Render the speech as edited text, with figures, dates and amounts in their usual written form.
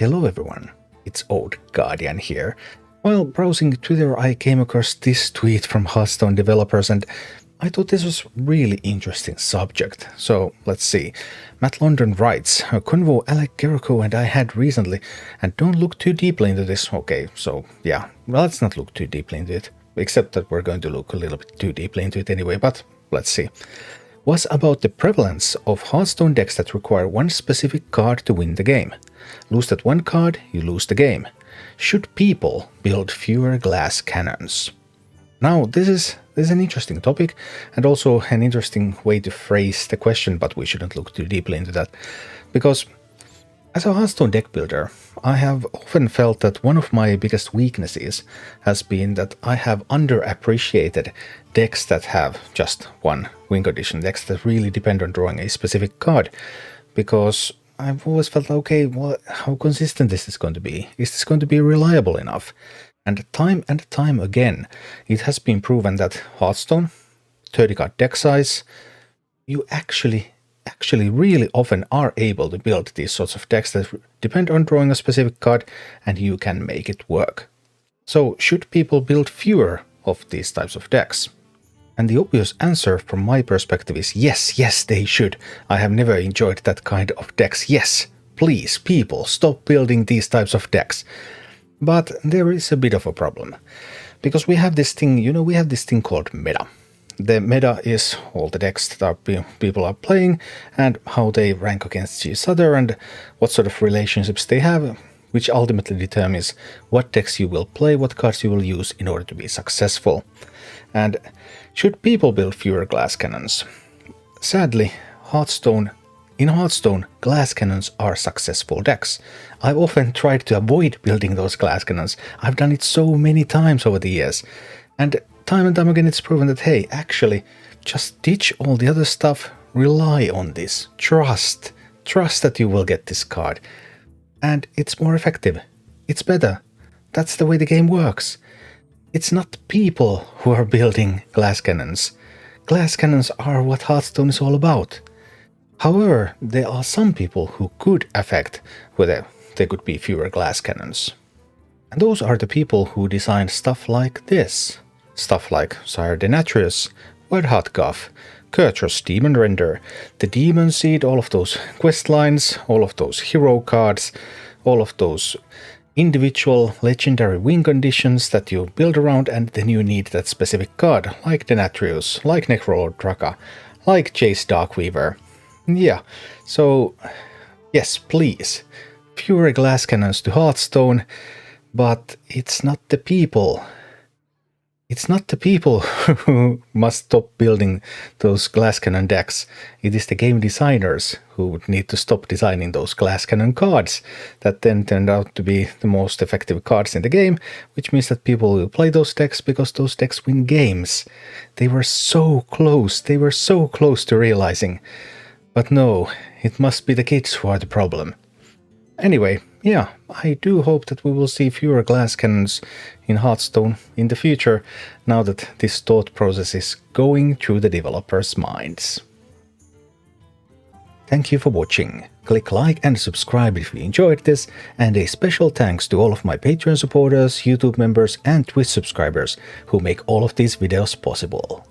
Hello everyone, it's Old Guardian here. While browsing Twitter I came across this tweet from Hearthstone developers and I thought this was a really interesting subject. So let's see. Matt London writes, a convo Alec Gerrico and I had recently, and don't look too deeply into this. Okay, so yeah, well, let's not look too deeply into it, except that we're going to look a little bit too deeply into it anyway, but let's see. Was about the prevalence of Hearthstone decks that require one specific card to win the game. Lose that one card, you lose the game. Should people build fewer glass cannons? Now, this is an interesting topic and also an interesting way to phrase the question, but we shouldn't look too deeply into that. Because as a Hearthstone deck builder, I have often felt that one of my biggest weaknesses has been that I have underappreciated decks that have just one win condition, decks that really depend on drawing a specific card, because I've always felt, okay, well, how consistent is this going to be? Is this going to be reliable enough? And time again, it has been proven that Hearthstone, 30 card deck size, you actually really often are able to build these sorts of decks that depend on drawing a specific card and you can make it work. So should people build fewer of these types of decks? And the obvious answer from my perspective is yes, they should. I have never enjoyed that kind of decks. Yes, please, people, stop building these types of decks. But there is a bit of a problem. Because we have this thing, we have this thing called meta. The meta is all the decks that people are playing and how they rank against each other and what sort of relationships they have, which ultimately determines what decks you will play, what cards you will use in order to be successful. And should people build fewer glass cannons? Sadly, in Hearthstone, glass cannons are successful decks. I've often tried to avoid building those glass cannons. I've done it so many times over the years. And time again it's proven that, hey, actually, just ditch all the other stuff, rely on this, trust that you will get this card. And it's more effective. It's better. That's the way the game works. It's not people who are building glass cannons. Glass cannons are what Hearthstone is all about. However, there are some people who could affect whether there could be fewer glass cannons. And those are the people who design stuff like this. Stuff like Sire Denatrius, Whiteheart Guff, Kurtrus Demon Render, the Demon Seed, all of those quest lines, all of those hero cards, all of those individual legendary win conditions that you build around, and then you need that specific card, like Denatrius, like Necrolord Draka, like Jace Darkweaver. Yeah, so yes, please, fewer glass cannons to Hearthstone, but it's not the people. It's not the people who must stop building those glass cannon decks. It is the game designers who would need to stop designing those glass cannon cards that then turned out to be the most effective cards in the game, which means that people will play those decks because those decks win games. They were so close to realizing. But no, it must be the kids who are the problem. Anyway, yeah, I do hope that we will see fewer glass cannons in Hearthstone in the future, now that this thought process is going through the developers' minds. Thank you for watching. Click like and subscribe if you enjoyed this, and a special thanks to all of my Patreon supporters, YouTube members and Twitch subscribers who make all of these videos possible.